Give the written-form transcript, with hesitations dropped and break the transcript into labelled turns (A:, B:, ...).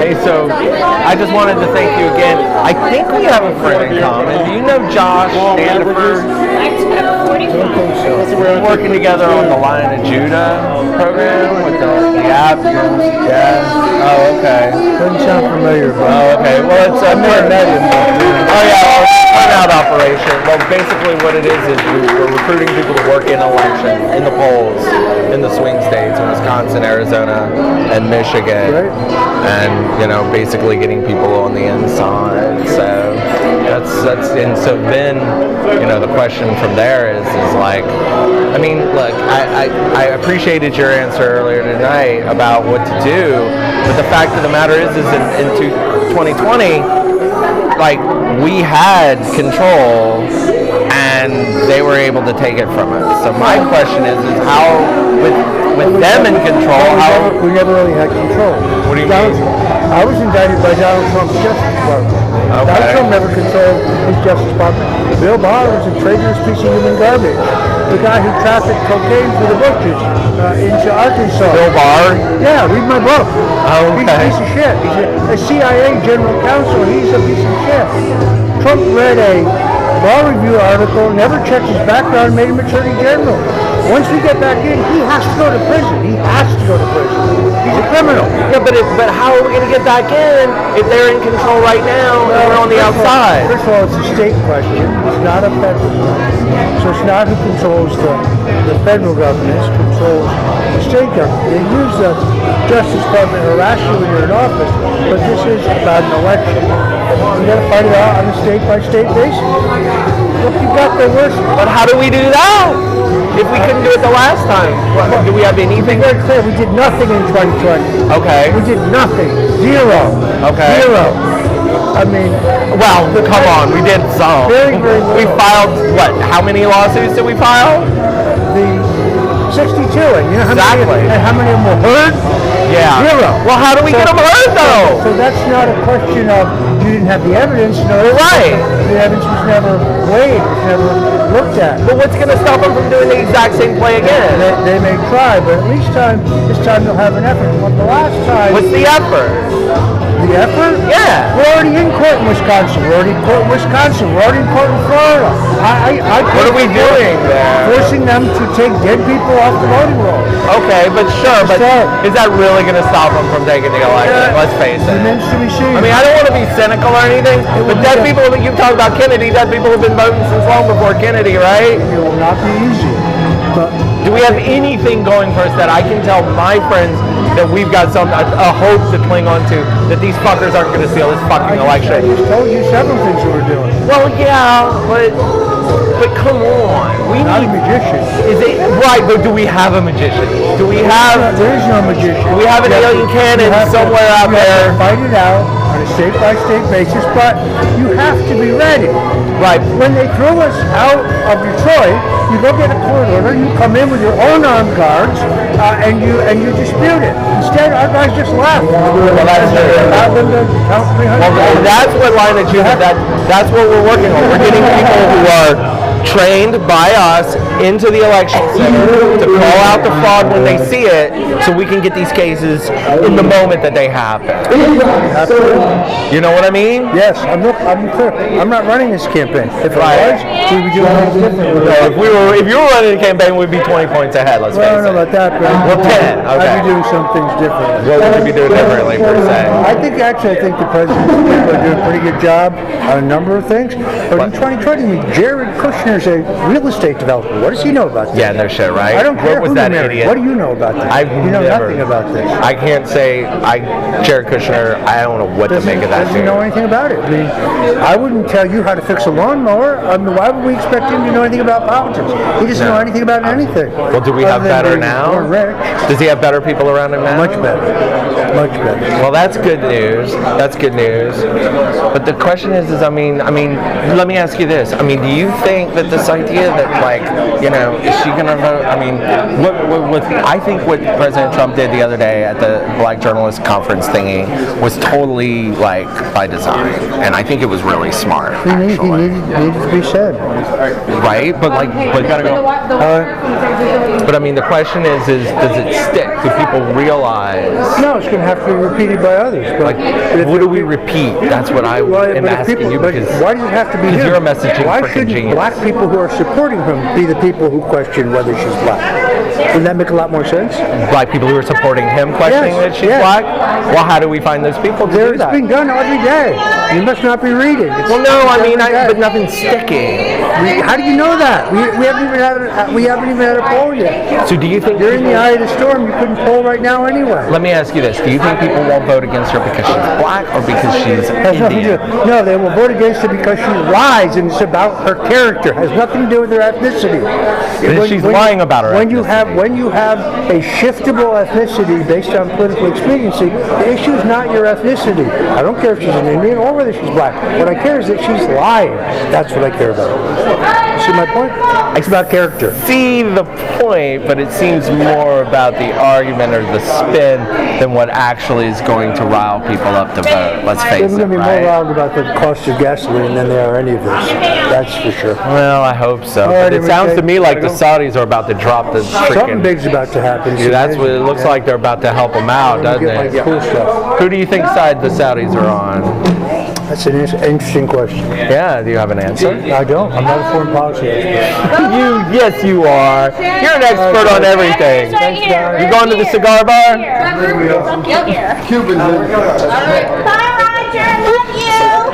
A: Hey, so I just wanted to thank you again. I think we have a friend in common. Do you know Josh Standiford? We're working together on the Lion of Judah program with the app. Yeah. Oh, okay.
B: Doesn't sound familiar.
A: Oh, okay. Well, it's a turnout operation. Well, basically what it is we're recruiting people to work in election, in the polls, in the swing states, in Wisconsin, Arizona, and Michigan.
B: Right.
A: And, you know, basically getting people on the inside. So and so then, you know, the question from there is like, I mean, look, I appreciated your answer earlier tonight about what to do, but the fact of the matter is in 2020, like, we had control and they were able to take it from us. So my question is how, with them in control,
B: we never really had control.
A: What do you mean?
B: I was indicted by Donald Trump's Justice Department.
A: Okay.
B: Donald Trump never controlled his Justice Department. Bill Barr was a traitorous piece of human garbage. The guy who trafficked cocaine through the bushes into Arkansas.
A: Bill Barr?
B: Yeah, read my book.
A: Oh, okay.
B: He's a piece of shit. He's a CIA general counsel. He's a piece of shit. Trump read a law review article, never checked his background, made him attorney general. Once we get back in, he has to go to prison. He has to go to prison. He's a criminal.
A: Yeah, but how are we going to get back in if they're in control right now and we're on the outside?
B: First of all, it's a state question. It's not a federal question. So it's not who controls the federal government. It controls the state government. They use the Justice Department to harass you when you're in office, but this is about an election. You got to fight it out on a state-by-state basis. Look, you got the worst.
A: But how do we do that? If we couldn't do it the last time, do we have anything?
B: Very clear. We did nothing in 2020.
A: Okay.
B: We did nothing. Zero.
A: Okay.
B: Zero. I mean,
A: well, come on, we did some.
B: Very, very little.
A: We filed what? How many lawsuits did we file?
B: The 62, and you know how many of them were heard?
A: Yeah.
B: Zero.
A: Well, how do we get them heard though?
B: So that's not a question of you didn't have the evidence. No,
A: right.
B: The evidence was never weighed, was never looked at.
A: But what's going to stop them from doing the exact same play again?
B: They may try, but at least this time they'll have an effort. Well, the last time.
A: What's the effort?
B: The effort?
A: Yeah.
B: We're already in court in Wisconsin. We're already in court in Wisconsin. We're already in court in Florida.
A: What are we doing there?
B: Forcing them to take dead people off the voting rolls.
A: Okay, but sure, but is that really going to stop them from taking the election? Yeah. Let's face it.
B: Remains to be seen.
A: I mean, I don't want to be cynical or anything, but dead people, you talk about Kennedy, dead people have been voting since long before Kennedy, right?
B: It will not be easy. But
A: do we have anything going for us that I can tell my friends that we've got a hope to cling on to, that these fuckers aren't going to steal this fucking election?
B: I just told you several things that we're doing.
A: Well, yeah, but come on. We
B: not
A: need
B: a magician.
A: Is it right? But do we have a magician? Do we have?
B: There is no magician.
A: Do we have an alien cannon somewhere out there?
B: You have to fight it out on a state-by-state basis, but you have to be ready.
A: Right.
B: When they throw us out of Detroit, you go get a court order, you come in with your own armed guards, and you dispute it. Instead, our guys just left.
A: Well, that's well, that's what Line of Judah, that's what we're working on. We're getting people who are trained by us into the election center to call out the fraud when they see it, so we can get these cases in the moment that they happen. You know what I mean?
B: Yes, I'm clear. I'm not running this campaign. If I was, we'd be doing things differently.
A: No, if you were running a campaign, we'd be 20 points ahead. Let's face it.
B: I don't know about that, but
A: well, 10. Okay.
B: I'd be doing some things differently.
A: What would you be doing differently, per se?
B: I think the president's people are doing a pretty good job on a number of things. But in 2020, Jared Kushner's a real estate developer. What does he know about this?
A: Yeah, no shit, right?
B: I don't care
A: what was
B: who
A: that
B: married.
A: idiot?
B: What do you know about this? You know nothing about this.
A: I can't say. Jared Kushner, I don't know what to make of that.
B: Doesn't know anything about it. I mean, I wouldn't tell you how to fix a lawnmower. I mean, why would we expect him to know anything about politics? He doesn't know anything about anything.
A: Well, do we have better now? Does he have better people around him now?
B: Much better. Much better.
A: Well, that's good news. That's good news. But the question is I mean, let me ask you this. I mean, do you think that this idea that, like, you know, is she going to vote? I mean, I think what President Trump did the other day at the Black Journalist Conference thingy was totally, like, by design. And I think it was really smart, actually.
B: He needed to be said.
A: Right? But, like, but I mean, the question is does it stick? Do people realize?
B: No, it's going to have to be repeated by others. But
A: like, what do we repeat? That's what I am asking you. Because
B: why does it have to be him?
A: You're messaging
B: why
A: freaking
B: shouldn't
A: genius.
B: black people who are supporting him be the people who question whether she's black? Wouldn't that make a lot more sense?
A: Black people who are supporting him questioning that she's black? Well, how do we find those people to do that?
B: It's being done every day. You must not be reading.
A: Well, no, I mean, but nothing's sticking.
B: How do you know that? We haven't even had a poll yet.
A: So do you think
B: you're in the eye of the storm? You couldn't poll right now anyway.
A: Let me ask you this: do you think people won't vote against her because she's black or because she's Indian?
B: No, they will vote against her because she lies, and it's about her character. It has nothing to do with her ethnicity.
A: She's lying about her.
B: When you have a shiftable ethnicity based on political expediency, the issue is not your ethnicity. I don't care if she's an Indian or whether she's black. What I care is that she's lying. That's what I care about. See my point? It's about character.
A: See the point, but it seems more about the argument or the spin than what actually is going to rile people up to vote. Let's face it,
B: They're going to be more riled about the cost of gasoline than they are any of this. That's for sure.
A: Well, I hope so. But it sounds to me like the Saudis are about to drop the freaking...
B: Something big's about to happen.
A: Dude, that's what it looks like. They're about to help them out, doesn't it?
B: Cool stuff.
A: Who do you think side the Saudis are on?
B: That's an interesting question.
A: Yeah, do you have an answer?
B: I don't. I'm not a foreign policy expert.
A: Yes, you are. You're an expert on everything. You going to the cigar bar?
C: Cubans. All right. Bye, Roger.